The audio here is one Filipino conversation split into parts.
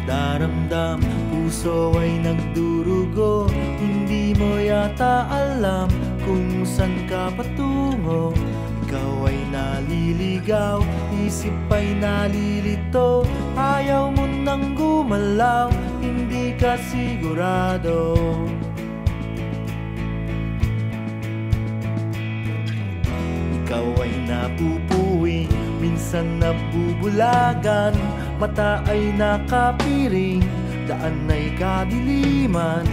nagdaramdam, puso ay nagdurugo. Hindi mo yata alam kung saan ka patungo. Ikaw ay naliligaw, isip ay nalilito. Ayaw mo nang gumalaw, hindi ka sigurado. Ikaw ay napupuwing, minsan nabubulagan. Mata ay nakapiring, daan ay kadiliman.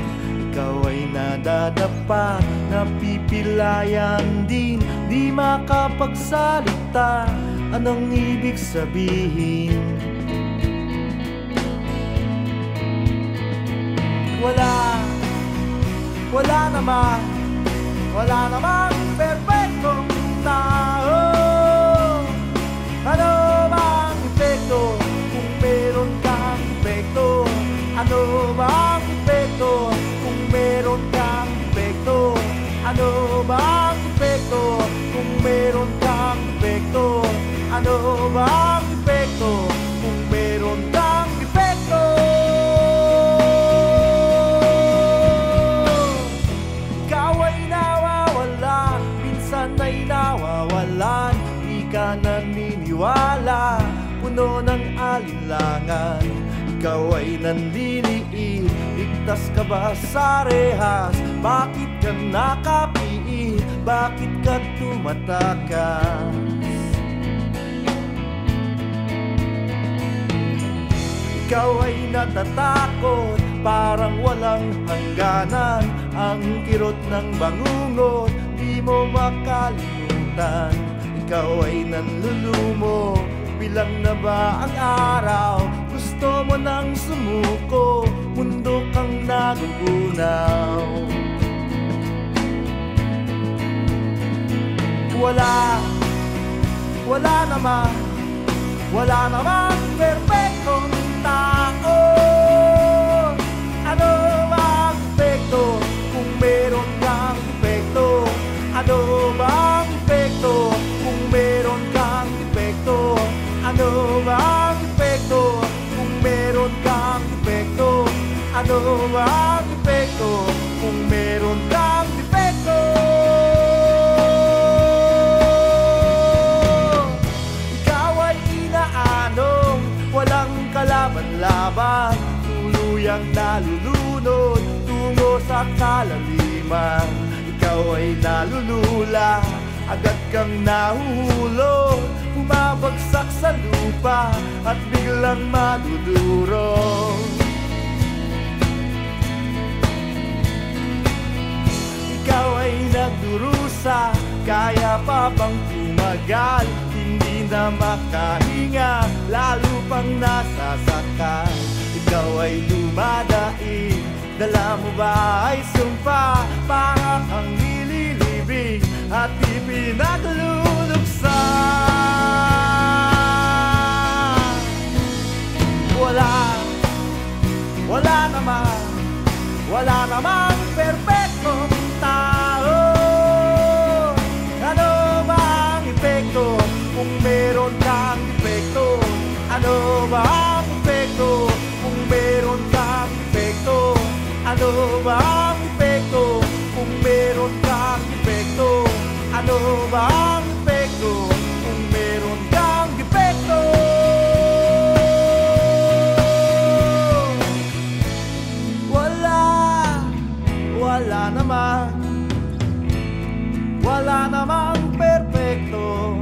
Ikaw ay nadadapa, napipilayan din. Di makapagsalita, anong ibig sabihin? Wala namang perfectong tao. Ano bang epekto kung meron kang epekto? Ano bang epekto kung meron kang epekto? Ano bang epekto kung meron kang epekto? Ano bang epekto kung meron kang epekto? Ikaw ay nawawala, minsan ay nawawalan. Di ka naniniwala, puno ng alinlangan. Ikaw ay nanliliit, ligtas ka ba sa rehas? Bakit ka nakapiit? Bakit ka tumatakas? Ikaw ay natatakot, parang walang hangganan. Ang kirot ng bangungot, di mo makalimutan. Ikaw ay nanlulumo, bilang na ba ang araw? Gusto mo nang sumuko, mundo kang nagugunaw. Wala namang perfectong tao. Ano bang epekto kung meron kang epekto? Ano bang epekto kung meron kang epekto? Ano bang epekto kung meron kang epekto? Ano bang epekto kung meron kang epekto? Ikaw ay inaanong walang kalaban-laban, tuluyang nalulunod tungo sa kalaliman. Ikaw ay nalulula, agad kang nahuhulog, bumabagsak sa lupa at biglang madudurog. Ikaw ay nagdurusa, kaya pa bang tumagal? Hindi na makahinga, lalo pang nasasaktan. Ikaw ay lumadaig, dala mo ba ay sumpa? Para kang nililibing at ipinagluluksan. Wala namang perfectong tao. Ano bang epekto kung meron kang epekto? Ano bang epekto kung meron kang epekto? Ano bang epekto kung meron kang epekto? Ano bang epekto kung meron kang epekto? Wala namang perfecto.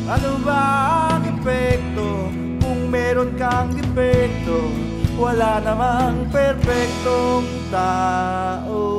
Ano ba ang epekto kung meron kang defekto? Wala namang perfectong tao.